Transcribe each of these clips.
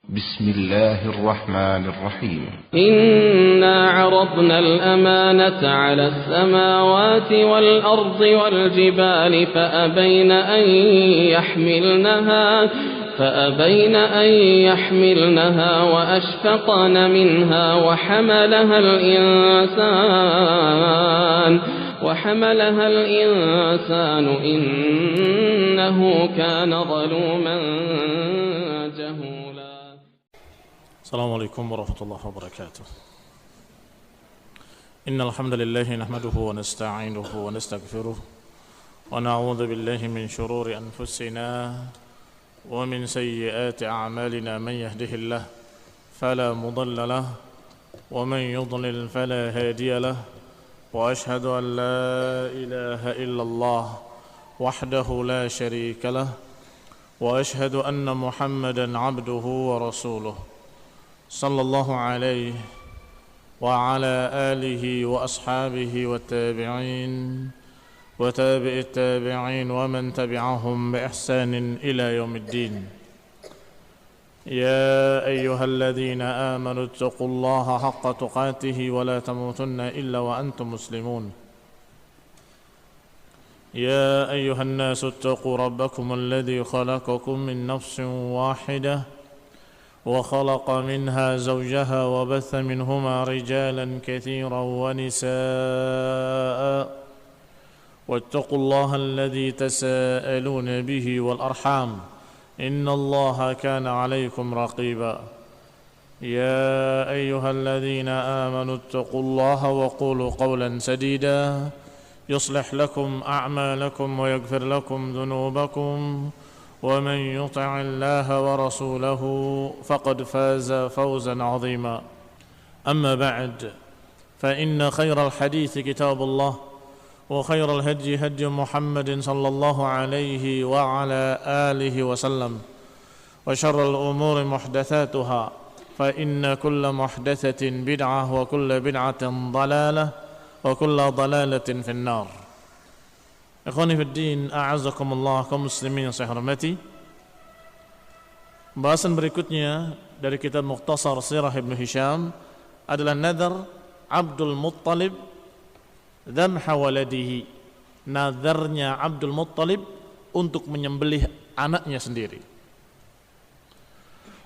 بسم الله الرحمن الرحيم إنا عرضنا الأمانة على السماوات والأرض والجبال فأبين أن يحملنها وأشفقن منها وحملها الإنسان إنه كان ظلوما جهولا. السلام عليكم ورحمة الله وبركاته. إن الحمد لله نحمده ونستعينه ونستغفره ونعوذ بالله من شرور أنفسنا ومن سيئات أعمالنا. من يهده الله فلا مضل له ومن يضلل فلا هادي له وأشهد أن لا إله إلا الله وحده لا شريك له وأشهد أن محمدا عبده ورسوله صلى الله عليه وعلى آله وأصحابه والتابعين وتابع التابعين ومن تبعهم بإحسان إلى يوم الدين. يا أيها الذين آمنوا اتقوا الله حق تقاته ولا تموتن إلا وأنتم مسلمون. يا أيها الناس اتقوا ربكم الذي خلقكم من نفس واحدة وخلق منها زوجها وبث منهما رجالا كثيرا ونساء واتقوا الله الذي تساءلون به والأرحام إن الله كان عليكم رقيبا. يا أيها الذين آمنوا اتقوا الله وقولوا قولا سديدا يصلح لكم أعمالكم ويغفر لكم ذنوبكم ومن يطع الله ورسوله فقد فاز فوزا عظيما. أما بعد فإن خير الحديث كتاب الله وخير الهدي هدي محمد صلى الله عليه وعلى آله وسلم وشر الأمور محدثاتها فإن كل محدثة بدعة وكل بدعة ضلالة وكل ضلالة في النار. Ikhwani fiddin, a'azakumullah, kaum muslimin yang saya hormati. Bahasan berikutnya dari kitab Mukhtasar Sirah Ibn Hisham adalah nadar Abdul Muttalib dhamha waladihi, nadarnya Abdul Muttalib untuk menyembelih anaknya sendiri.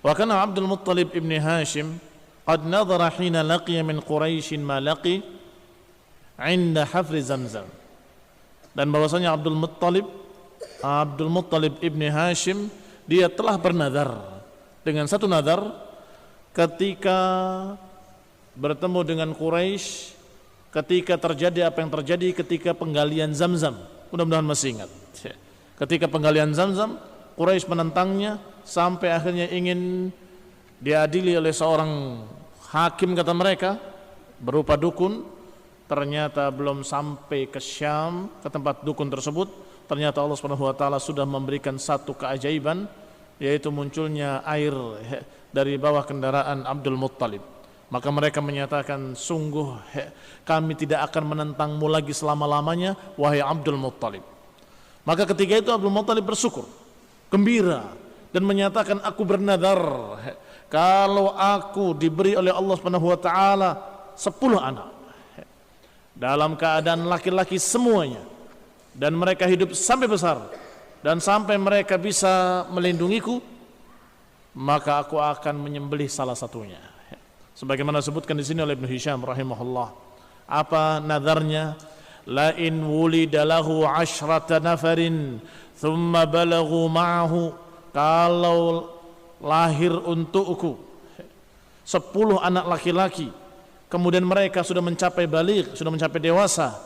Wa kana Abdul Muttalib ibn Hashim qad nadhara hina laqiya min Quraisy ma laqi 'inda hafri Zamzam. Dan bahwasanya Abdul Muttalib ibn Hashim dia telah bernadar dengan satu nadar ketika bertemu dengan Quraisy, ketika terjadi apa yang terjadi ketika penggalian Zamzam. Mudah-mudahan masih ingat. Ketika penggalian Zamzam, Quraisy menentangnya sampai akhirnya ingin diadili oleh seorang hakim, kata mereka, berupa dukun. Ternyata belum sampai ke Syam, ke tempat dukun tersebut, ternyata Allah Subhanahu wa taala sudah memberikan satu keajaiban, yaitu munculnya air dari bawah kendaraan Abdul Muttalib. Maka mereka menyatakan, sungguh kami tidak akan menentangmu lagi selama-lamanya, wahai Abdul Muttalib. Maka ketika itu Abdul Muttalib bersyukur, gembira, dan menyatakan, aku bernadar kalau aku diberi oleh Allah Subhanahu wa taala 10 anak dalam keadaan laki-laki semuanya, dan mereka hidup sampai besar dan sampai mereka bisa melindungiku, maka aku akan menyembelih salah satunya. Sebagaimana disebutkan di sini oleh Ibn Hisham rahimahullah. Apa nadarnya? La in wulida lahu 'ashrata nafarin thumma balaghu ma'ahu, kalau lahir untukku 10 anak laki-laki, kemudian mereka sudah mencapai baligh, sudah mencapai dewasa,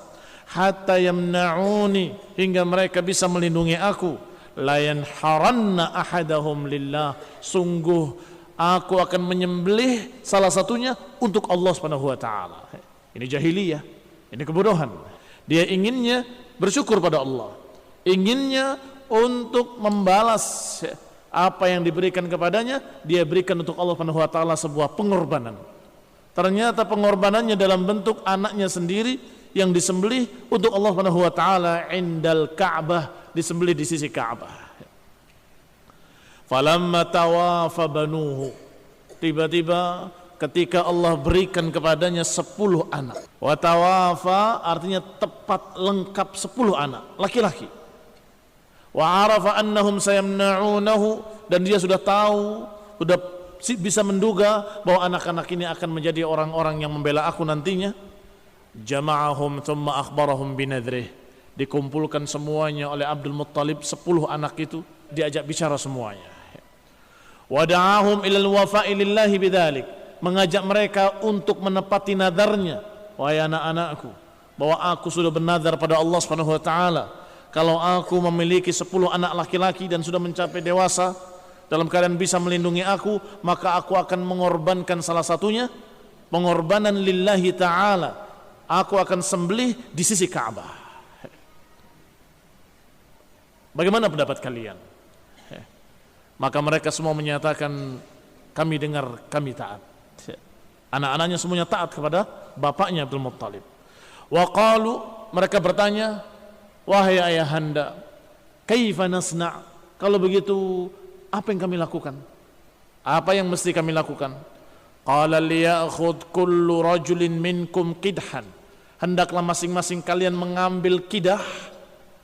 hatta yamna'uni, hingga mereka bisa melindungi aku, la yanharanna ahadahum lillah, sungguh aku akan menyembelih salah satunya untuk Allah Subhanahu wa taala. Ini jahiliyah, ini kebodohan. Dia inginnya bersyukur pada Allah, inginnya untuk membalas apa yang diberikan kepadanya, dia berikan untuk Allah Subhanahu wa taala sebuah pengorbanan. Ternyata pengorbanannya dalam bentuk anaknya sendiri yang disembelih untuk Allah Subhanahu wa taala indal Ka'bah, disembelih di sisi Ka'bah. Falamma tawafa banuhu, tiba-tiba ketika Allah berikan kepadanya 10 anak. Wa tawafa artinya tepat lengkap 10 anak laki-laki. Wa arafa annahum sayamna'unahu, dan dia sudah tahu, sudah bisa menduga bahwa anak-anak ini akan menjadi orang-orang yang membela aku nantinya. Jama'ahum thumma akhbarahum binadrih, dikumpulkan semuanya oleh Abdul Muttalib, 10 anak itu diajak bicara semuanya. Wada'ahum ilal wafa'i lillahi bidzalik, mengajak mereka untuk menepati nadarnya. Wahai anak-anakku, bahwa aku sudah bernadar pada Allah Subhanahu wa taala, kalau aku memiliki 10 anak laki-laki dan sudah mencapai dewasa dalam keadaan bisa melindungi aku, maka aku akan mengorbankan salah satunya, pengorbanan lillahi taala. Aku akan sembelih di sisi Ka'bah. Bagaimana pendapat kalian? Maka mereka semua menyatakan, kami dengar, kami taat. Anak-anaknya semuanya taat kepada bapaknya Abdul Muttalib. Wa qalu, mereka bertanya, wahai ayahanda, kaifa nasna'? Kalau begitu, apa yang kami lakukan? Apa yang mesti kami lakukan? Qala liya'khudh kullu rajulin minkum qidhan. Hendaklah masing-masing kalian mengambil kidah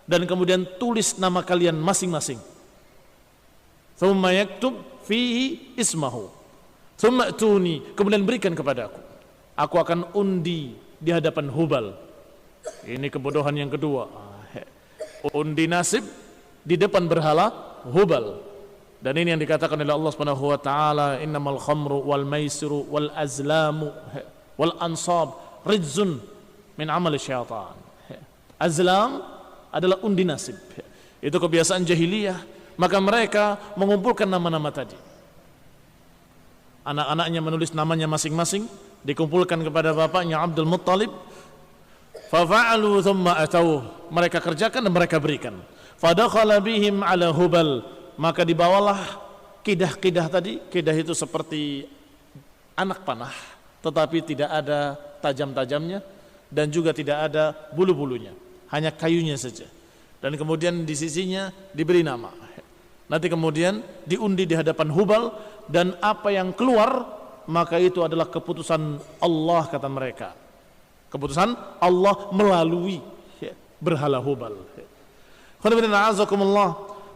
dan kemudian tulis nama kalian masing-masing. Thumma yaktub fihi ismahu. Thumma atuni, kemudian berikan kepada aku. Aku akan undi di hadapan Hubal. Ini kebodohan yang kedua. Undi nasib di depan berhala Hubal. Dan ini yang dikatakan oleh Allah Subhanahu wa taala, innamal khamru wal maisiru wal azlamu wal ansab rijzun min amali syaitan. Azlam adalah undi nasib. Itu kebiasaan jahiliyah, maka mereka mengumpulkan nama-nama tadi. Anak-anaknya menulis namanya masing-masing, dikumpulkan kepada bapaknya Abdul Muttalib. Fa fa'alu thumma atauh, mereka kerjakan dan mereka berikan. Fadakhala bihim ala Hubal, maka dibawalah kidah-kidah tadi. Kidah itu seperti anak panah, tetapi tidak ada tajam-tajamnya dan juga tidak ada bulu-bulunya, hanya kayunya saja. Dan kemudian di sisinya diberi nama. Nanti kemudian diundi di hadapan Hubal, dan apa yang keluar maka itu adalah keputusan Allah, kata mereka. Keputusan Allah melalui berhala Hubal.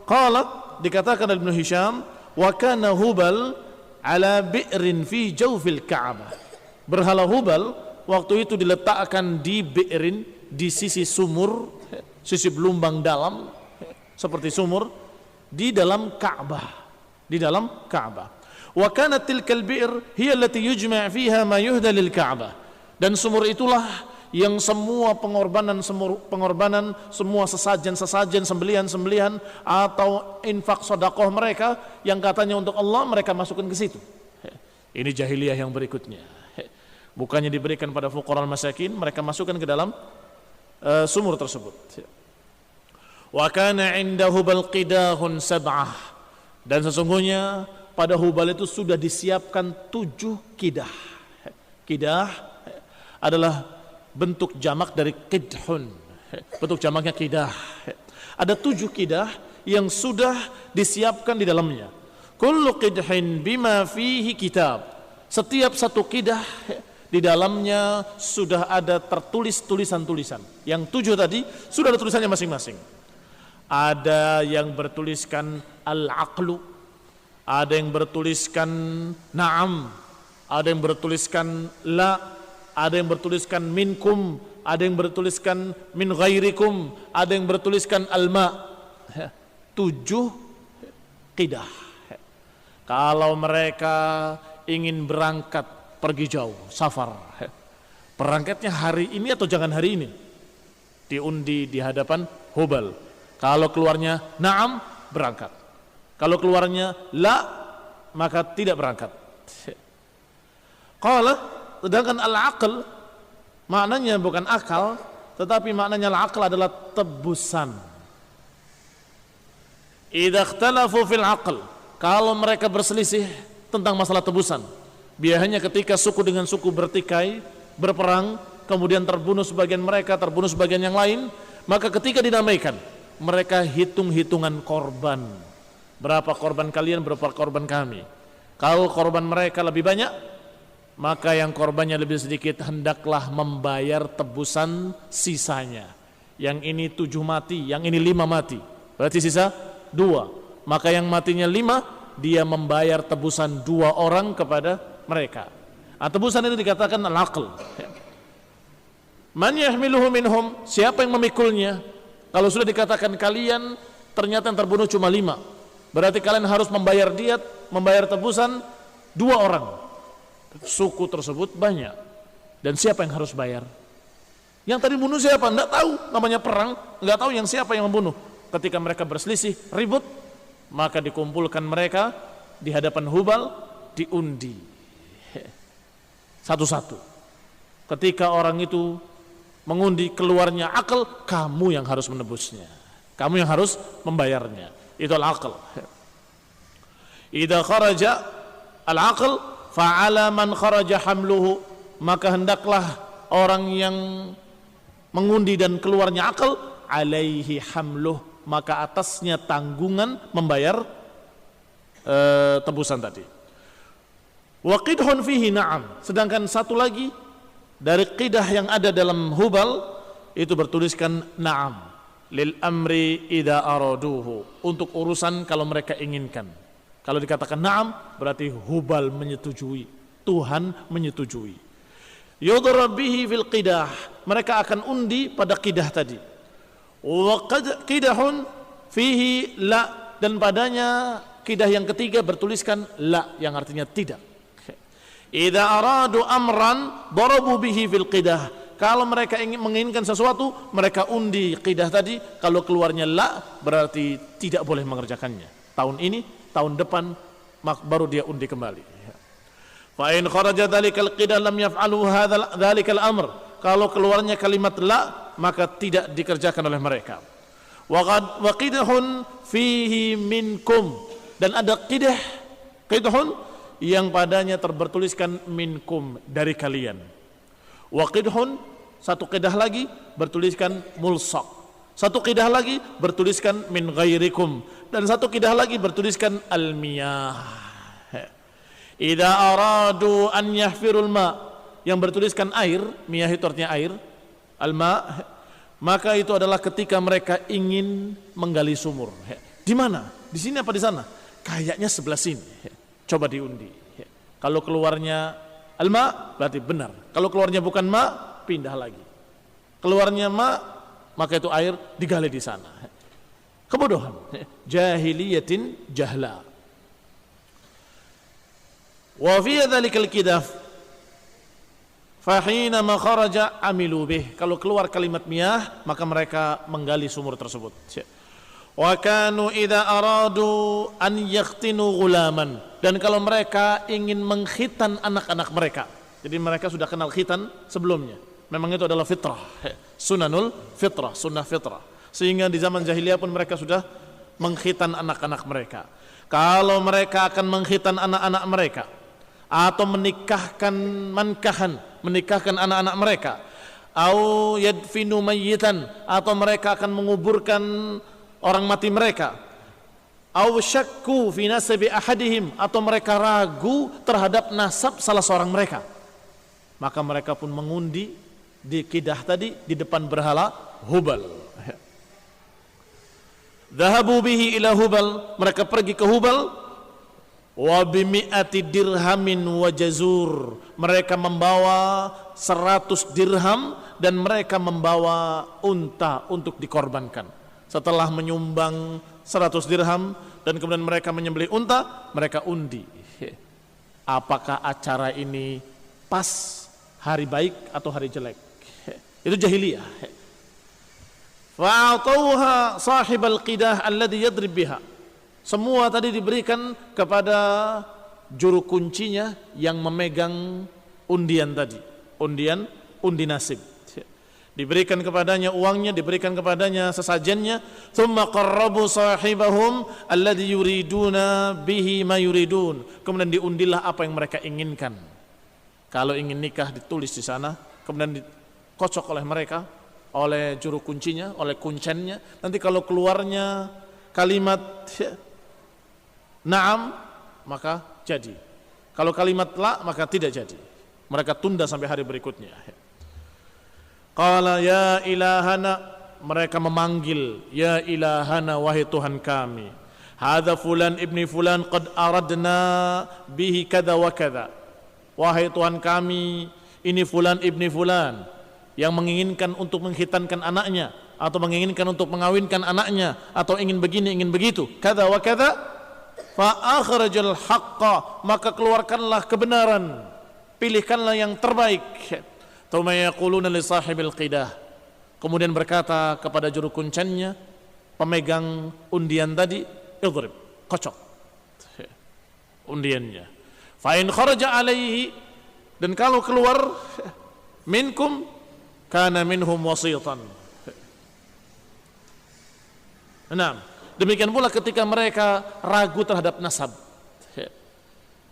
Qalat, dikatakan oleh Ibnu Hisham, wa kana Hubal ala bi'rin fi jawfil Ka'bah. Berhala Hubal waktu itu diletakkan di bi'rin, di sisi sumur, sisi belumbang dalam seperti sumur di dalam Ka'bah, di dalam Ka'bah. Wa kanat tilkal bi'r hiya allati yujma' fiha ma yuhda lil Ka'bah. Dan sumur itulah yang semua pengorbanan, semua sesajen-sesajen, sembelihan-sembelihan atau infak sedekah mereka yang katanya untuk Allah, mereka masukkan ke situ. Ini jahiliyah yang berikutnya. Bukannya diberikan pada fuqara masakin, mereka masukkan ke dalam sumur tersebut. Wa kana 'inda Hubal qidahun sab'ah, dan sesungguhnya pada Hubal itu sudah disiapkan 7 kidah. Kidah adalah bentuk jamak dari qidhun. Bentuk jamaknya kidah. Ada 7 kidah yang sudah disiapkan di dalamnya. Kullu qidhin bima fihi kitab. Setiap satu kidah di dalamnya sudah ada tertulis tulisan-tulisan. Yang 7 tadi sudah ada tulisannya masing-masing. Ada yang bertuliskan al-aqlu, ada yang bertuliskan na'am, ada yang bertuliskan la, ada yang bertuliskan minkum, ada yang bertuliskan min ghairikum, ada yang bertuliskan alma. 7 kidah. Kalau mereka ingin berangkat pergi jauh, safar, berangkatnya hari ini atau jangan hari ini, diundi di hadapan Hubal. Kalau keluarnya na'am, berangkat. Kalau keluarnya la, maka tidak berangkat. Sedangkan al-aql maknanya bukan akal, tetapi maknanya al-aql adalah tebusan. Idza ikhtalafu fil aql, kalau mereka berselisih tentang masalah tebusan, biasanya ketika suku dengan suku bertikai, berperang, kemudian terbunuh sebagian mereka, terbunuh sebagian yang lain, maka ketika dinamaikan, mereka hitung-hitungan korban. Berapa korban kalian, berapa korban kami. Kalau korban mereka lebih banyak, maka yang korbannya lebih sedikit hendaklah membayar tebusan sisanya. Yang ini 7 mati, yang ini 5 mati. Berarti sisa 2. Maka yang matinya 5, dia membayar tebusan 2 orang kepada mereka. Tebusan itu dikatakan al-aql. Man yahmiluhu minhum, siapa yang memikulnya? Kalau sudah dikatakan kalian ternyata yang terbunuh cuma 5, berarti kalian harus membayar diat, membayar tebusan 2 orang. Suku tersebut banyak. Dan siapa yang harus bayar? Yang tadi bunuh siapa? Tidak tahu, namanya perang, tidak tahu yang siapa yang membunuh. Ketika mereka berselisih, ribut, maka dikumpulkan mereka di hadapan Hubal, diundi satu-satu. Ketika orang itu mengundi keluarnya akal, kamu yang harus menebusnya, kamu yang harus membayarnya. Itu al-aql. Idza kharaja al-aql fa'ala man kharaja hamluhu, maka hendaklah orang yang mengundi dan keluarnya akal, alaihi hamluh, maka atasnya tanggungan membayar tebusan tadi. Wa qidhun fihi na'am, sedangkan satu lagi dari qidah yang ada dalam Hubal itu bertuliskan na'am lil amri idza araduhu, untuk urusan kalau mereka inginkan. Kalau dikatakan na'am berarti Hubal menyetujui, Tuhan menyetujui. Yudrab bihi fil qidah, mereka akan undi pada qidah tadi. Wa qidahun fihi la, dan padanya qidah yang ketiga bertuliskan la, yang artinya tidak. Idza aradu amran darabu bihi fil qidah, kalau mereka ingin menginginkan sesuatu mereka undi qidah tadi, kalau keluarnya la berarti tidak boleh mengerjakannya. Tahun ini, tahun depan baru dia undi kembali. Fa in kharaja dzalikal qidah lam yaf'alu dzalikal amr, kalau keluarnya kalimat la maka tidak dikerjakan oleh mereka. Wa qidhun fihi minkum, dan ada qidhun yang padanya bertuliskan minkum, dari kalian. Wa qidhun, satu qidah lagi bertuliskan mulsaq, satu qidah lagi bertuliskan min ghairikum, dan satu qidah lagi bertuliskan al-miyah. Idza aradu an yahfirul ma, yang bertuliskan air, miyah itu artinya air, al-ma, maka itu adalah ketika mereka ingin menggali sumur. Di mana? Di sini apa di sana? Kayaknya sebelah sini. Coba diundi. Kalau keluarnya al-ma berarti benar. Kalau keluarnya bukan ma, pindah lagi. Keluarnya ma, maka itu air, digali di sana. Kebodohan. Jahiliyatin jahla. Wa fi dzalikal qidah fahina ma kharaja amilu bih, kalau keluar kalimat miyah maka mereka menggali sumur tersebut. Wa kanu idza aradu an yaqtinu ghulaman, dan kalau mereka ingin mengkhitan anak-anak mereka, jadi mereka sudah kenal khitan sebelumnya, memang itu adalah fitrah, sunanul fitrah, sunnah fitrah, sehingga di zaman jahiliyah pun mereka sudah mengkhitan anak-anak mereka. Kalau mereka akan mengkhitan anak-anak mereka atau menikahkan anak-anak mereka, au yadfinu mayyitan, atau mereka akan menguburkan orang mati mereka, au syakku fi nasabi ahadihim, atau mereka ragu terhadap nasab salah seorang mereka, maka mereka pun mengundi di qidah tadi di depan berhala Hubal. Dhahabu bihi ila Hubal, mereka pergi ke Hubal. Wa bimi'ati dirhamin wa jazur, mereka membawa 100 dirham dan mereka membawa unta untuk dikorbankan. Setelah menyumbang 100 dirham dan kemudian mereka menyembelih unta, mereka undi. Apakah acara ini pas hari baik atau hari jelek? Itu jahiliyah. Fa'atauha sahibal qidah alladhi yadrib biha, semua tadi diberikan kepada juru kuncinya yang memegang undian tadi, undi nasib. Diberikan kepadanya uangnya, diberikan kepadanya sesajennya. Tsumma qarrabu sahibahum alladhi yuriduna bihi ma yuridun, kemudian diundilah apa yang mereka inginkan. Kalau ingin nikah ditulis di sana, kemudian dikocok oleh mereka, oleh juru kuncinya, oleh kuncennya. Nanti kalau keluarnya kalimat na'am, maka jadi. Kalau kalimat la, maka tidak jadi. Mereka tunda sampai hari berikutnya. Qala ya ilahana, mereka memanggil, ya ilahana, wahai Tuhan kami. Hadza fulan ibni fulan qad aradna bihi kada wa kada. Wahai Tuhan kami, ini fulan ibni fulan yang menginginkan untuk menghitankan anaknya, atau menginginkan untuk mengawinkan anaknya, atau ingin begini, ingin begitu, kada wa kada. Fa akhrajal haqqa, maka keluarkanlah kebenaran, pilihkanlah yang terbaik. Tsumma yaquluna li sahibil qidah, kemudian berkata kepada juru kuncennya, pemegang undian tadi, idrib, kocok undiannya. Fa in kharaja alaihi, dan kalau keluar, minkum kana minhum wasitan. Nah, demikian pula ketika mereka ragu terhadap nasab,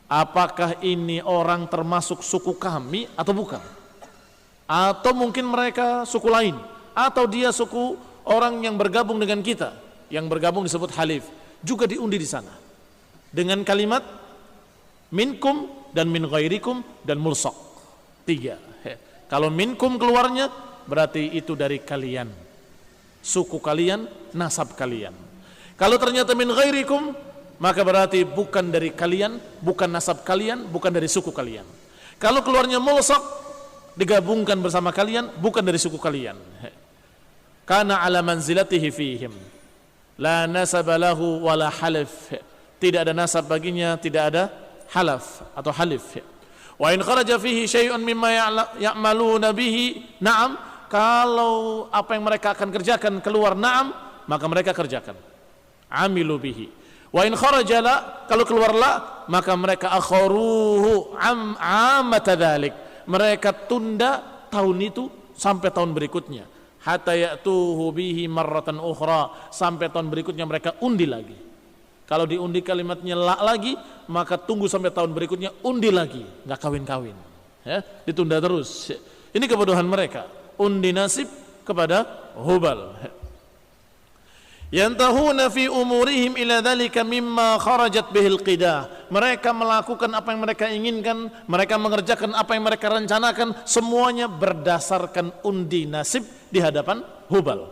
apakah ini orang termasuk suku kami atau bukan, atau mungkin mereka suku lain, atau dia suku orang yang bergabung dengan kita, yang bergabung disebut halif, juga diundi di sana dengan kalimat minkum dan min ghairikum dan mulsaq. 3. Kalau minkum keluarnya berarti itu dari kalian, suku kalian, nasab kalian. Kalau ternyata min ghairikum, maka berarti bukan dari kalian, bukan nasab kalian, bukan dari suku kalian. Kalau keluarnya mulsaq, digabungkan bersama kalian, bukan dari suku kalian. Kana ala manzilatihi fihim, la nasaba lahu wala halif, tidak ada nasab baginya, tidak ada halaf atau halif. Wa in kharaja fihi syai'un mimma ya'maluna bihi, na'am, kalau apa yang mereka akan kerjakan keluar na'am, maka mereka kerjakan, amilu bihi. Wa in kharaja la, kalau keluar la, maka mereka akharuhu amata dzalik, mereka tunda tahun itu sampai tahun berikutnya, hatta ya'tuhu bihi marratan ukhra, sampai tahun berikutnya mereka undi lagi. Kalau diundi kalimatnya la lagi, maka tunggu sampai tahun berikutnya undi lagi, nggak kawin-kawin, ya, ditunda terus. Ini kebodohan mereka, undi nasib kepada Hubal. Yantahuna fi umurihim ila dzalika mimma kharajat bihil qidah, mereka melakukan apa yang mereka inginkan, mereka mengerjakan apa yang mereka rencanakan, semuanya berdasarkan undi nasib di hadapan Hubal.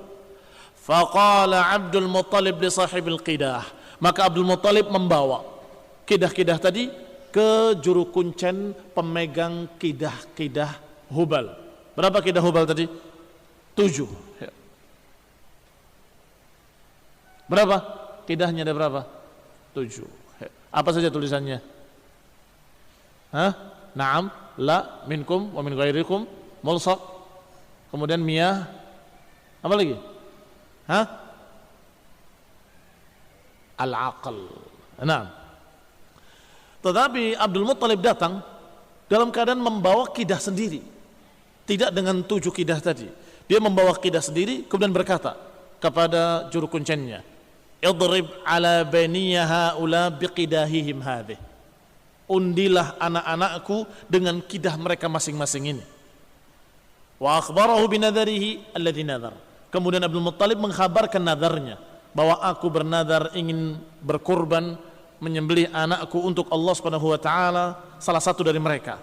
Faqala Abdul Muttalib li sahibil qidah, maka Abdul Muttalib membawa kidah-kidah tadi ke juru kuncen pemegang kidah-kidah Hubal. Berapa kidah Hubal tadi? 7. Berapa? Kidahnya ada berapa? 7. Apa saja tulisannya? Hah? Naam, la, minkum, wa min ghairikum, mulsaq. Kemudian miyah. Apa lagi? Hah? Al-aql. Naam. Tetapi Abdul Muttalib datang dalam keadaan membawa kidah sendiri, tidak dengan 7 kidah tadi. Dia membawa kidah sendiri, kemudian berkata kepada juru kuncennya, idrib ala baniya haula biqidahihim hadhih, undilah anak-anakku dengan kidah mereka masing-masing ini. Wa akhbarahu binadharihi alladhi nadhar, kemudian Abdul Muttalib mengkhabarkan nadarnya, bahwa aku bernadar ingin berkurban, menyembelih anakku untuk Allah Subhanahu wa taala, salah satu dari mereka.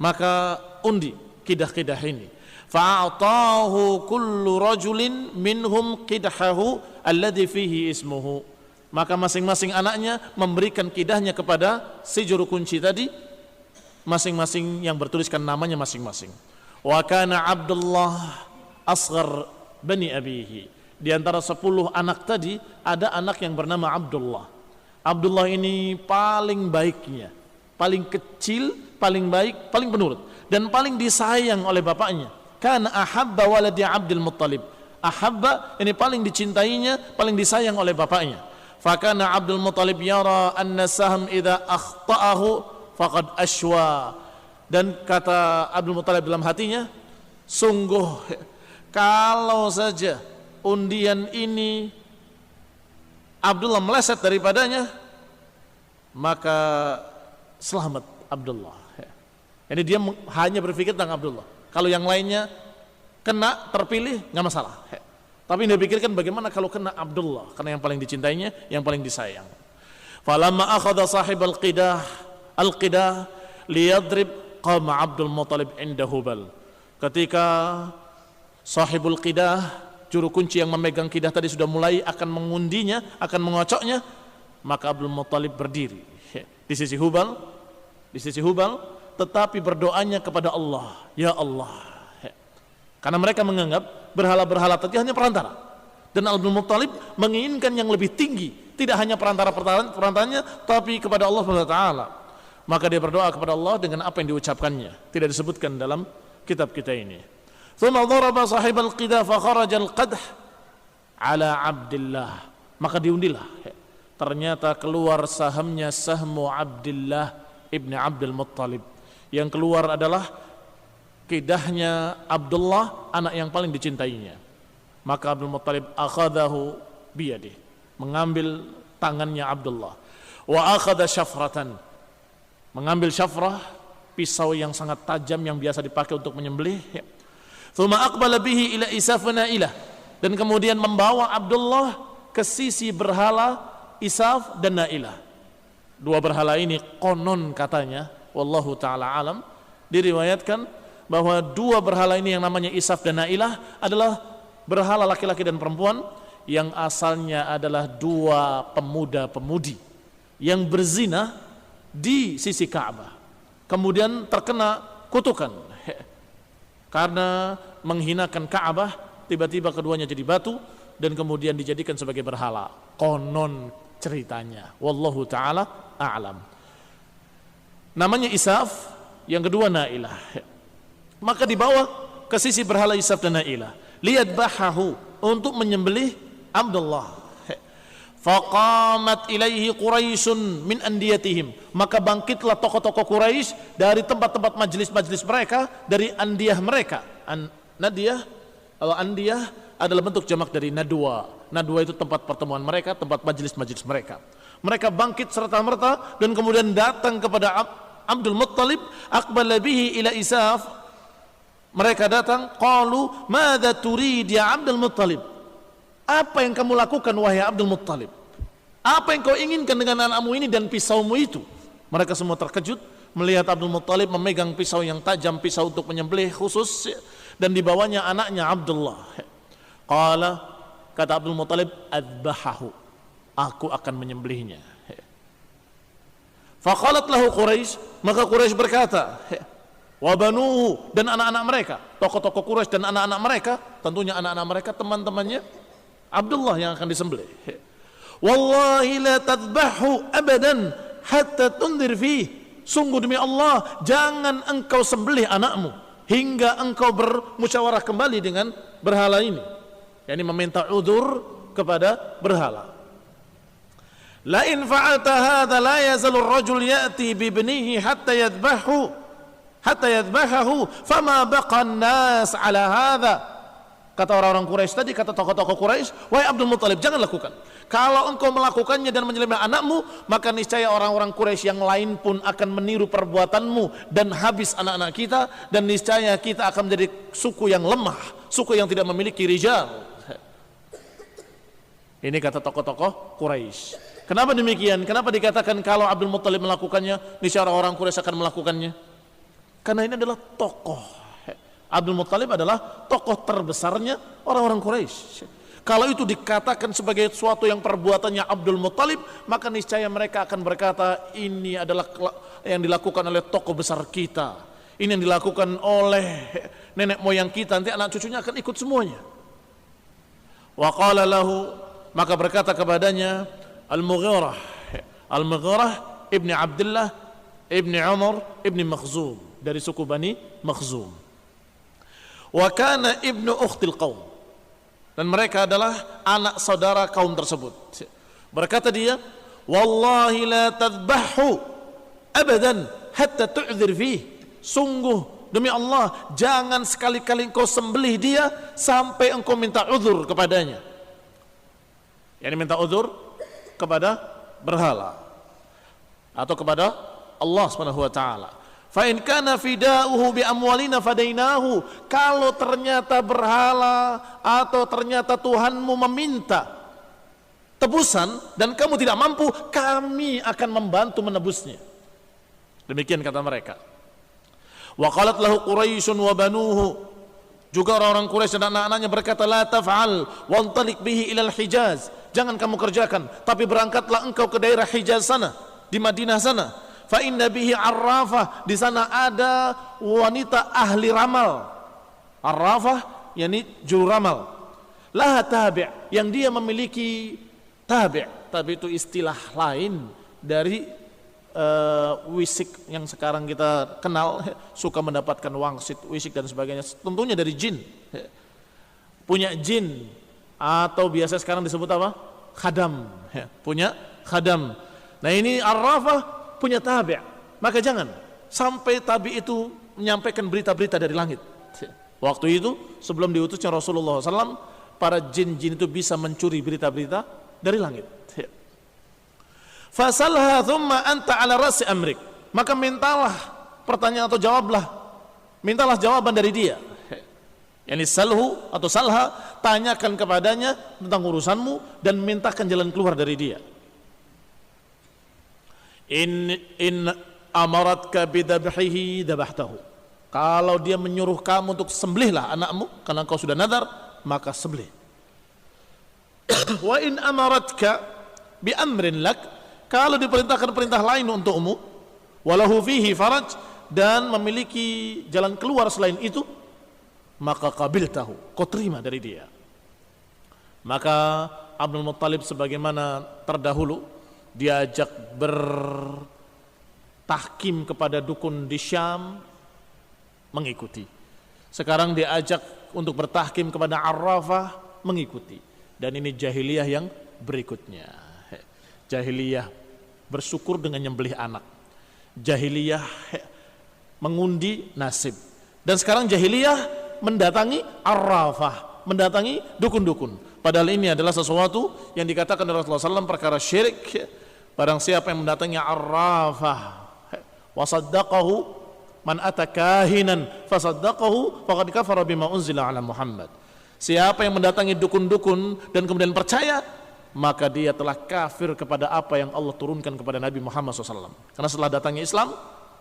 Maka undi kidah-kidah ini. Fa'atahu kullu rajulin minhum qidahahu alladhi fihi ismuhu, maka masing-masing anaknya memberikan kidahnya kepada si juru kunci tadi, masing-masing yang bertuliskan namanya masing-masing. Wa kana Abdullah asghar bani abihi, di antara 10 anak tadi ada anak yang bernama Abdullah. Abdullah ini paling baiknya, paling kecil, paling baik, paling penurut, dan paling disayang oleh bapaknya. Kana ahabba waladi Abdul Muttalib, ahabba ini paling dicintainya, paling disayang oleh bapaknya. Fakana Abdul Muttalib yara anna sahm idza akhta'ahu faqad ashwa, dan kata Abdul Muttalib dalam hatinya, sungguh kalau saja undian ini Abdullah meleset daripadanya, maka selamat Abdullah. Jadi dia hanya berpikir tentang Abdullah. Kalau yang lainnya kena, terpilih, nggak masalah. Tapi dia pikirkan bagaimana kalau kena Abdullah, karena yang paling dicintainya, yang paling disayang. Falamma akhadha sahib al-qidah liyadrib qama Abdul Muttalib inda Hubal. Ketika sahibul qidah, juru kunci yang memegang qidah tadi sudah mulai akan mengundinya, akan mengocoknya, maka Abdul Muttalib berdiri di sisi Hubal, tetapi berdoanya kepada Allah, ya Allah. Karena mereka menganggap berhala-berhala tadi hanya perantara, dan Abdul Muttalib menginginkan yang lebih tinggi, tidak hanya perantaranya, tapi kepada Allah SWT. Maka dia berdoa kepada Allah dengan apa yang diucapkannya, tidak disebutkan dalam kitab kita ini. Thumma dharaba sahibal qidah fa kharaja al-qadah ala Abdullah. Maka diundilah. Ternyata keluar sahamnya sahmu Abdullah ibni Abdul Muttalib. Yang keluar adalah qidahnya Abdullah, anak yang paling dicintainya. Maka Abdul Muttalib akhadahu biyadih, mengambil tangannya Abdullah. Wa akhadha syafratan, mengambil syafrah, pisau yang sangat tajam yang biasa dipakai untuk menyembelih. Thumma aqbala bihi ila Isaf wa Nailah, dan kemudian membawa Abdullah ke sisi berhala Isaf dan Nailah. Dua berhala ini konon katanya, wallahu taala alam, diriwayatkan bahwa dua berhala ini yang namanya Isaf dan Nailah adalah berhala laki-laki dan perempuan yang asalnya adalah dua pemuda-pemudi yang berzina di sisi Ka'bah. Kemudian terkena kutukan karena menghinakan Ka'bah, tiba-tiba keduanya jadi batu dan kemudian dijadikan sebagai berhala. Konon ceritanya, wallahu taala a'lam. Namanya Isaf, yang kedua Nailah. Maka dibawa ke sisi berhala Isaf dan Nailah, liyadbahahu, untuk menyembelih Abdullah. Faqamat ilaihi Quraisyun min andiyatihim, maka bangkitlah tokoh-tokoh Quraisy dari tempat-tempat majlis-majlis mereka, dari andiyah mereka. Nadiyah, kalau andiyah adalah bentuk jamak dari nadwa. Nadwa itu tempat pertemuan mereka, tempat majlis-majlis mereka. Mereka bangkit serta-merta dan kemudian datang kepada Abdul Muttalib. Aqbala bihi ila Isaf, mereka datang, qalu madza turid ya Abdul Muttalib, apa yang kamu lakukan wahai Abdul Muttalib? Apa yang kau inginkan dengan anakmu ini dan pisaumu itu? Mereka semua terkejut melihat Abdul Muttalib memegang pisau yang tajam, pisau untuk menyembelih khusus, dan dibawanya anaknya Abdullah. Qala, kata Abdul Muttalib, adbahahu, aku akan menyembelihnya. Faqalat lahu Quraisy, maka Quraisy berkata, wa banuhu, dan anak-anak mereka, tokoh-tokoh Quraisy dan anak-anak mereka, tentunya anak-anak mereka teman-temannya Abdullah yang akan disembelih. Wallahi la tadbahu abadan hatta tundir fih, sungguh demi Allah jangan engkau sembelih anakmu hingga engkau bermusyawarah kembali dengan berhala ini, yakni meminta udzur kepada berhala. La in fa'alta hadza la yazalu ar-rajul ya'ti bi ibnihi hatta yadbahahu fama baqa an-nas ala hadza. Kata orang-orang Quraisy tadi, kata tokoh-tokoh Quraisy, wahai Abdul Muttalib, jangan lakukan. Kalau engkau melakukannya dan menyembelih anakmu, maka niscaya orang-orang Quraisy yang lain pun akan meniru perbuatanmu dan habis anak-anak kita, dan niscaya kita akan menjadi suku yang lemah, suku yang tidak memiliki rijal. Ini kata tokoh-tokoh Quraisy. Kenapa demikian? Kenapa dikatakan kalau Abdul Muttalib melakukannya, niscaya orang Quraisy akan melakukannya? Karena ini adalah tokoh. Abdul Muttalib adalah tokoh terbesarnya orang-orang Quraisy. Kalau itu dikatakan sebagai suatu yang perbuatannya Abdul Muttalib, maka niscaya mereka akan berkata, ini adalah yang dilakukan oleh tokoh besar kita, ini yang dilakukan oleh nenek moyang kita, nanti anak cucunya akan ikut semuanya. Wa qala lahu, maka berkata kepadanya Al-Mughirah ibni Abdullah ibni Umar ibni Makhzum, dari suku Bani Makhzum. Wa kana ibnu ukhtil qaum, dan mereka adalah anak saudara kaum tersebut. Berkata dia, wallahi la tadbahu abadan hatta tu'dzir fih, sungguh demi Allah jangan sekali-kali engkau sembelih dia sampai engkau minta uzur kepadanya, yakni minta uzur kepada berhala atau kepada Allah Subhanahu wa taala. Fa in kana fida'uhu bi amwalina fadainahu, kalau ternyata berhala atau ternyata Tuhanmu meminta tebusan dan kamu tidak mampu, kami akan membantu menebusnya. Demikian kata mereka. Wa qalat lahu Quraisyun wa banuhu, juga orang-orang Quraisy dan anak-anaknya berkata, la taf'al wantalik bihi ilal Hijaz, jangan kamu kerjakan, tapi berangkatlah engkau ke daerah Hijaz sana, di Madinah sana. Fa inna bihi arrafah, di sana ada wanita ahli ramal. Arrafah yakni juru ramal. Laha tabi', yang dia memiliki tabi'. Tabi' itu istilah lain dari wisik yang sekarang kita kenal, suka mendapatkan wangsit, wisik dan sebagainya, tentunya dari jin, punya jin, atau biasa sekarang disebut apa? Khadam, punya khadam. Nah ini arrafah punya tabi', maka jangan sampai tabi' itu menyampaikan berita-berita dari langit. Waktu itu sebelum diutusnya Rasulullah SAW, para jin-jin itu bisa mencuri berita-berita dari langit. Fasalha thumma anta ala rasi amrik, maka mintalah pertanyaan atau jawablah, mintalah jawaban dari dia. Yani salhu atau salha, tanyakan kepadanya tentang urusanmu dan mintakan jalan keluar dari dia. In amaratka bidabhihi dabahtahu, kalau dia menyuruh kamu untuk sembelihlah anakmu karena kau sudah nadar, maka sembelih. Wa in amaratka bi amrin lak, kalau diperintahkan perintah lain untukmu, walahu fihi faraj, dan memiliki jalan keluar selain itu, maka qabiltahu, kau terima dari dia. Maka Abdul Muttalib sebagaimana terdahulu diajak bertahkim kepada dukun di Syam, mengikuti. Sekarang diajak untuk bertahkim kepada Arrafah, mengikuti. Dan ini jahiliyah yang berikutnya. Jahiliyah bersyukur dengan nyembelih anak, jahiliyah mengundi nasib, dan sekarang jahiliyah mendatangi Arrafah, mendatangi dukun-dukun. Padahal ini adalah sesuatu yang dikatakan oleh Rasulullah SAW perkara syirik. Barang siapa yang mendatangi Arrafah wa saddaqahu man ata kahinan fasaddaqahu faqad kafara bima unzila ala Muhammad. Siapa yang mendatangi dukun-dukun dan kemudian percaya, maka dia telah kafir kepada apa yang Allah turunkan kepada Nabi Muhammad SAW. Karena setelah datangnya Islam,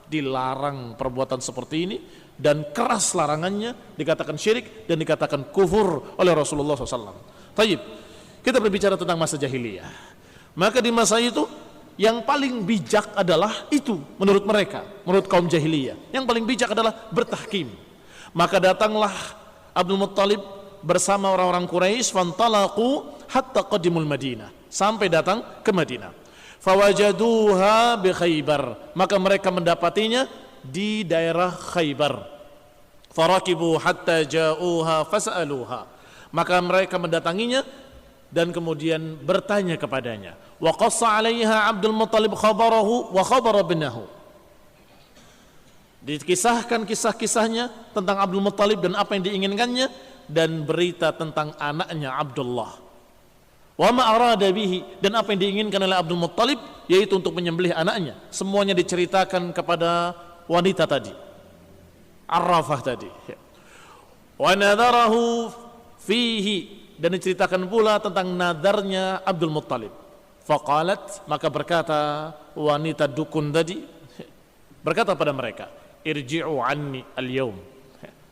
dilarang perbuatan seperti ini, dan keras larangannya, dikatakan syirik dan dikatakan kufur oleh Rasulullah SAW. Taib, kita berbicara tentang masa jahiliyah. Maka di masa itu yang paling bijak adalah itu, menurut mereka, menurut kaum jahiliyah, yang paling bijak adalah bertahkim. Maka datanglah Abdul Muttalib bersama orang-orang Quraisy, fantalaqu hatta qadimul Madinah, sampai datang ke Madinah. Fawajaduha bi Khaybar, maka mereka mendapatinya di daerah Khaybar. Farakibu hatta ja'uha fas'aluha, maka mereka mendatanginya dan kemudian bertanya kepadanya. Wa qassa 'alaiha Abdul Muttalib khabarahu wa khabara ibnahu, dikisahkan kisah-kisahnya tentang Abdul Muttalib dan apa yang diinginkannya, dan berita tentang anaknya Abdullah. Wa ma arada bihi, dan apa yang diinginkan oleh Abdul Muttalib, yaitu untuk menyembelih anaknya. Semuanya diceritakan kepada wanita tadi, Arrafah tadi. Wa nadarahu fihi, dan diceritakan pula tentang nadarnya Abdul Muttalib. Faqalat, maka berkata wanita dukun tadi, berkata pada mereka, irji'u anni al-yawm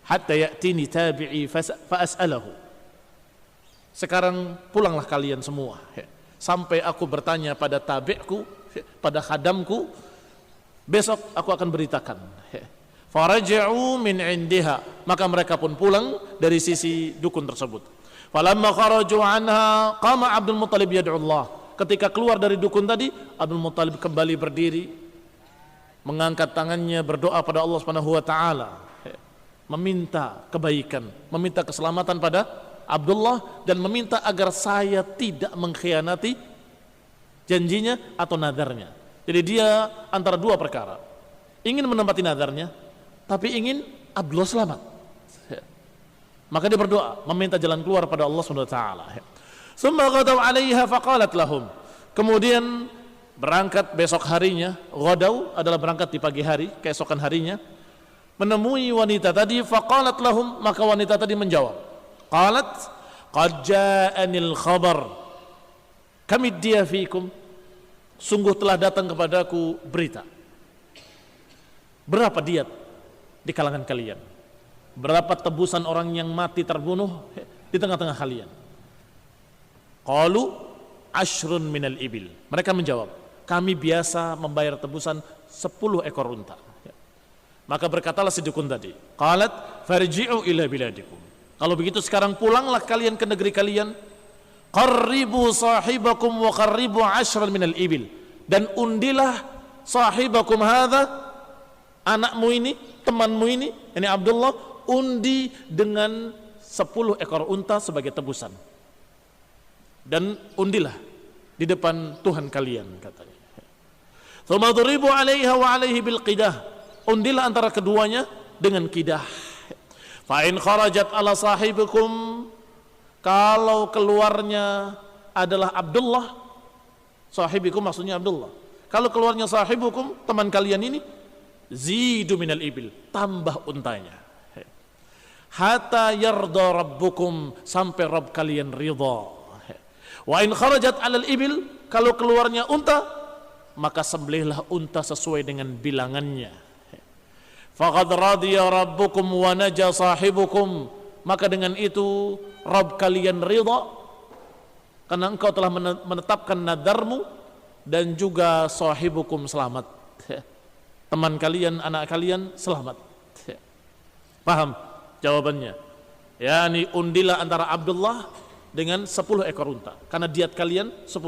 hatta ya'tini tabi'i fa'as'alahu. Sekarang pulanglah kalian semua sampai aku bertanya pada tabi'ku, pada khadamku, besok aku akan beritakan. Faraja'u min indiha, maka mereka pun pulang dari sisi dukun tersebut. Falamma kharaju anha qama Abdul Muttalib yad'u Allah. Ketika keluar dari dukun tadi, Abdul Muttalib kembali berdiri, mengangkat tangannya, berdoa pada Allah Subhanahu wa taala, meminta kebaikan, meminta keselamatan pada Abdullah, dan meminta agar saya tidak mengkhianati janjinya atau nadarnya. Jadi dia antara dua perkara, ingin menempati nadarnya, tapi ingin Abdullah selamat. Maka dia berdoa, meminta jalan keluar pada Allah Subhanahu wa taala. Summa ghadaw 'alaiha faqalat lahum, kemudian berangkat besok harinya. Ghadaw adalah berangkat di pagi hari, keesokan harinya, menemui wanita tadi. Faqalat lahum, maka wanita tadi menjawab, qalat qad ja'anil khabar, Kami dia fikum, sungguh telah datang kepadaku berita. Berapa diat di kalangan kalian? Berapa tebusan orang yang mati terbunuh di tengah-tengah kalian? Qalu ashrun minal ibil. Mereka menjawab, kami biasa membayar tebusan 10 ekor unta. Maka berkatalah si dukun tadi, qalat farji'u ila biladikum. Kalau begitu sekarang pulanglah kalian ke negeri kalian. Qarribu sahibakum wa qarribu ashran minal ibil, dan undilah sahibakum hadha, anakmu ini, temanmu ini Abdullah, undi dengan 10 ekor unta sebagai tebusan, dan undilah di depan Tuhan kalian, katanya. Thumma duribu 'alaiha wa 'alaihi bil qidah, undilah antara keduanya dengan kidah. Fa in kharajat ala sahibikum, kalau keluarnya adalah Abdullah, sahibikum maksudnya Abdullah. Kalau keluarnya sahibukum, teman kalian ini, zidu minal ibil, tambah untanya. Hatta yarda rabbukum, sampai Rabb kalian ridha. Wa in kharajat alal ibil, kalau keluarnya unta, maka sembelihlah unta sesuai dengan bilangannya. Faqad radiya rabbukum wa naja sahibukum, maka dengan itu Rabb kalian ridha, karena engkau telah menetapkan nadarmu, dan juga sahibukum selamat, teman kalian, anak kalian selamat. Paham jawabannya? Yani undilah antara Abdullah dengan 10 ekor unta, karena diat kalian 10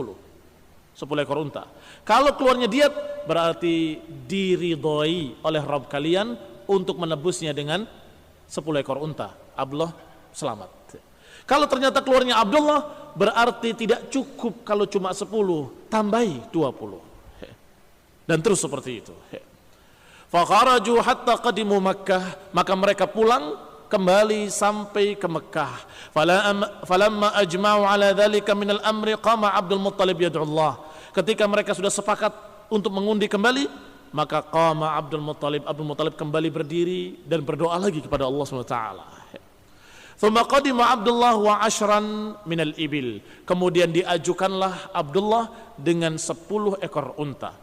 ekor unta. Kalau keluarnya diat, berarti diridhoi oleh Rabb kalian untuk menebusnya dengan 10 ekor unta. Abdullah selamat. Kalau ternyata keluarnya Abdullah, berarti tidak cukup kalau cuma 10, tambahi 20. Dan terus seperti itu. Fakharaju hatta qadimu Makkah, maka mereka pulang kembali sampai ke Mekah. Falamma ajma'u ala dhalika minal amri qama Abdul Muttalib yad'ullah. Ketika mereka sudah sepakat untuk mengundi kembali, maka qama Abdul Muttalib kembali berdiri dan berdoa lagi kepada Allah SWT. Thumma qadima Abdullah wa ashran minal ibil, kemudian diajukanlah Abdullah dengan 10 ekor unta.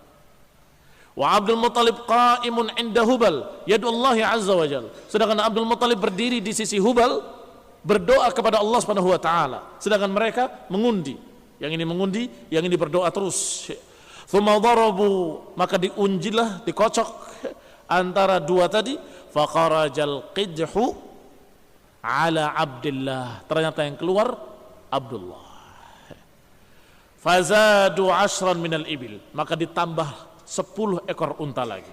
Wa Abdul Muttalib qa'imun inda Hubal yad'ullahi azza wa jalla, sedangkan Abdul Muttalib berdiri di sisi Hubal berdoa kepada Allah Subhanahu wa taala, sedangkan mereka mengundi, yang ini mengundi, yang ini berdoa terus. Thumma darabu, maka diunjilah, dikocok antara dua tadi. Fakharajal qidhu ala Abdullah, ternyata yang keluar Abdullah. Fazadu ashran minal ibil, maka ditambah 10 ekor unta lagi.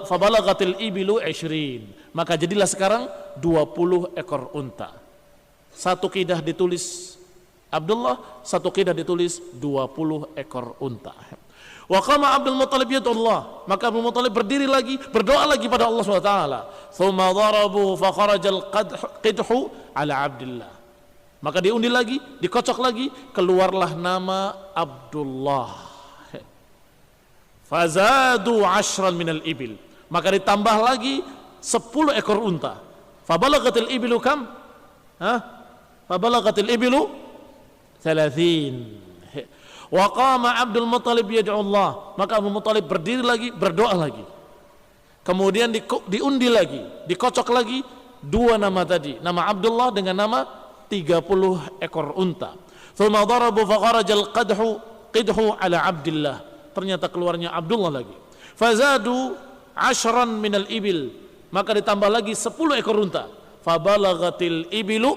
Fabalagatil ibilu 20, maka jadilah sekarang 20 ekor unta. Satu qidah ditulis Abdullah, satu qidah ditulis 20 ekor unta. Wa qama Abdul Muttalib yad'ullah, maka Abdul Muttalib berdiri lagi, berdoa lagi pada Allah SWT. Thumma darabu fa kharajal qidhu ala Abdullah, maka diundi lagi, dikocok lagi, keluarlah nama Abdullah. Fazadu ashran minal ibil, maka ditambah lagi 10 ekor unta. Fabalagatil ibilu kam? Fabalagatil ibilu 30. Wa qama Abdul Muttalib yad'ullah, maka Abdul Muttalib berdiri lagi, berdoa lagi. Kemudian diundi lagi, dikocok lagi dua nama tadi, nama Abdullah dengan nama 30 ekor unta. Thumma darabu fa kharajal qidhu ala Abdullah, ternyata keluarnya Abdullah lagi. Fazadu ashran minal ibil, maka ditambah lagi 10 ekor unta. Fabalagatil ibilu,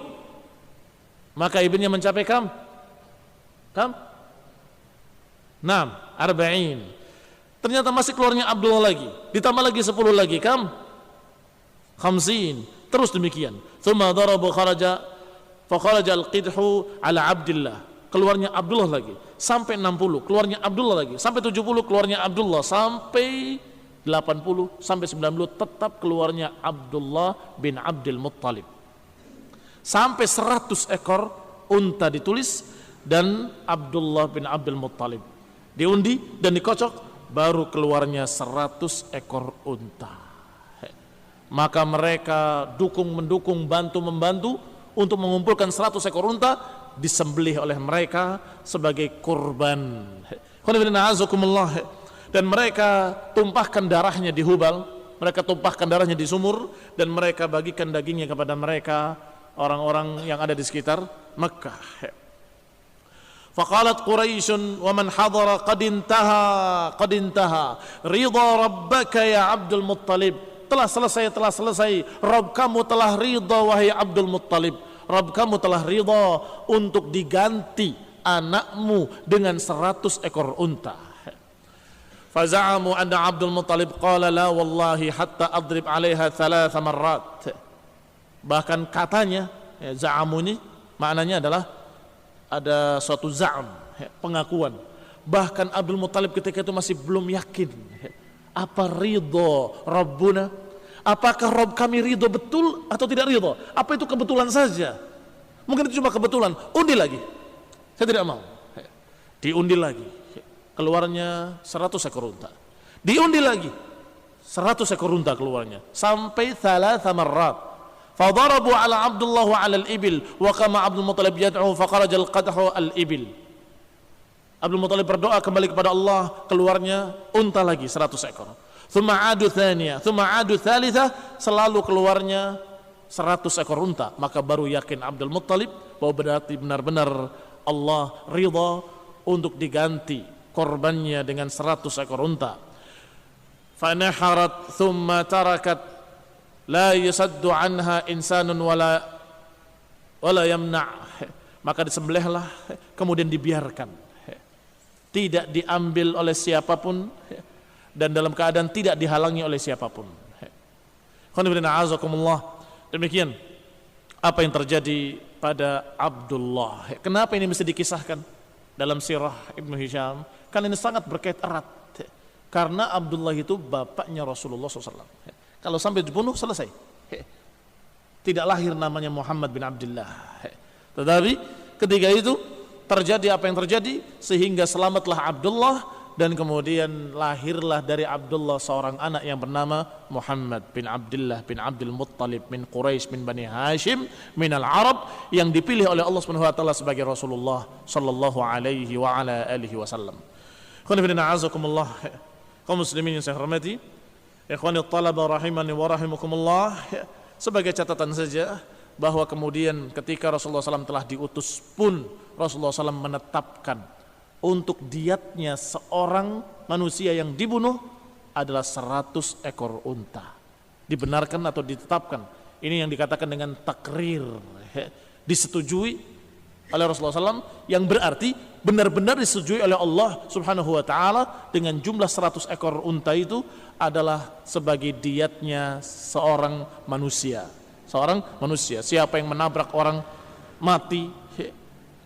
maka ibilnya mencapai kam? 40. Ternyata masih keluarnya Abdullah lagi, ditambah lagi 10 lagi, kam? 50. Terus demikian. Thumma darabu fa kharaja al-qidhu ala Abdullah, keluarnya Abdullah lagi sampai 60, keluarnya Abdullah lagi sampai 70, keluarnya Abdullah sampai 80, sampai 90, tetap keluarnya Abdullah bin Abdul Muttalib. Sampai 100 ekor unta ditulis dan Abdullah bin Abdul Muttalib diundi dan dikocok, baru keluarnya 100 ekor unta. Maka mereka dukung mendukung, bantu membantu untuk mengumpulkan 100 ekor unta, disembelih oleh mereka sebagai kurban. Dan mereka tumpahkan darahnya di Hubal, mereka tumpahkan darahnya di sumur, dan mereka bagikan dagingnya kepada mereka orang-orang yang ada di sekitar Mekah. Faqalat Quraisyun wa man hadara qad intaha ridha rabbaka ya Abdul Muttalib. Telah selesai, Rabb kamu telah ridha wahai Abdul Muttalib. Rabb kamu telah ridha untuk diganti anakmu dengan 100 ekor unta. Faza'amu anna Abdul Muttalib qala la wallahi hatta adrib 'alaiha 3 marrat. Bahkan katanya, za'amu ini maknanya adalah ada suatu za'am, pengakuan. Bahkan Abdul Muttalib ketika itu masih belum yakin. Apa ridho Rabbuna? Apakah Rabb kami ridho betul atau tidak ridho? Apa itu kebetulan saja? Mungkin itu cuma kebetulan. Undi lagi. Saya tidak mau. Diundi lagi. Keluarnya 100 ekor unta. Diundi lagi. 100 ekor unta keluarnya. Sampai 3 marrat. Fadarabu ala Abdullah wa ala al-ibil. Wa kama Abdul Muttalib yad'u faqaraja al-qadhu al-ibil. Abdul Muttalib berdoa kembali kepada Allah, keluarnya unta lagi 100 ekor. Thumma adu thaniyah, thumma adu thalithah, selalu keluarnya 100 ekor unta. Maka baru yakin Abdul Muttalib bahwa berarti benar-benar Allah ridha untuk diganti korbannya dengan 100 ekor unta. Fanaharat thumma tarakat la yusaddu anha insanun wala yamna'. Maka disembelihlah, kemudian dibiarkan, tidak diambil oleh siapapun, dan dalam keadaan tidak dihalangi oleh siapapun. Demikian apa yang terjadi pada Abdullah. Kenapa ini mesti dikisahkan dalam sirah Ibnu Hisham? Karena ini sangat berkait erat. Karena Abdullah itu bapaknya Rasulullah SAW. Kalau sampai dibunuh selesai, tidak lahir namanya Muhammad bin Abdullah. Tetapi ketika itu terjadi apa yang terjadi, sehingga selamatlah Abdullah, dan kemudian lahirlah dari Abdullah seorang anak yang bernama Muhammad bin Abdullah bin Abdul Muttalib min Quraisy min Bani Hashim min al-Arab, yang dipilih oleh Allah Subhanahu wa taala sebagai Rasulullah sallallahu alaihi wa ala alihi wasallam. Khonifina azakumullah, kaum muslimin yang saya hormati, ikhwani talaba rahimani wa rahimakumullah. Sebagai catatan saja bahwa kemudian ketika Rasulullah SAW telah diutus pun, Rasulullah SAW menetapkan untuk diatnya seorang manusia yang dibunuh adalah 100 ekor unta. Dibenarkan atau ditetapkan. Ini yang dikatakan dengan takrir, disetujui oleh Rasulullah SAW, yang berarti benar-benar disetujui oleh Allah Subhanahu wa taala, dengan jumlah 100 ekor unta itu adalah sebagai diatnya seorang manusia. Seorang manusia, siapa yang menabrak orang mati,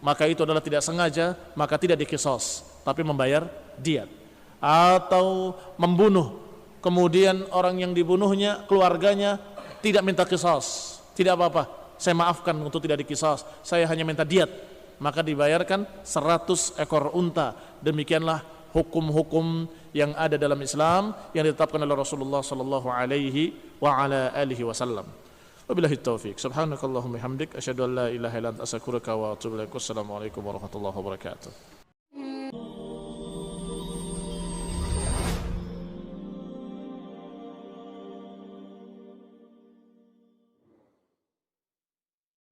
maka itu adalah tidak sengaja, maka tidak dikisos, tapi membayar diat. Atau membunuh, kemudian orang yang dibunuhnya, keluarganya tidak minta kisos, tidak apa-apa, saya maafkan untuk tidak dikisos, saya hanya minta diat, maka dibayarkan 100 ekor unta. Demikianlah hukum-hukum yang ada dalam Islam yang ditetapkan oleh Rasulullah sallallahu alaihi wa ala alihi wasallam. Wabillahi taufiq. Subhanakallahumma hamdik asyhadu an la ilaha illa anta astaghfiruka wa atubu ilaik. Wassalamualaikum warahmatullahi wabarakatuh.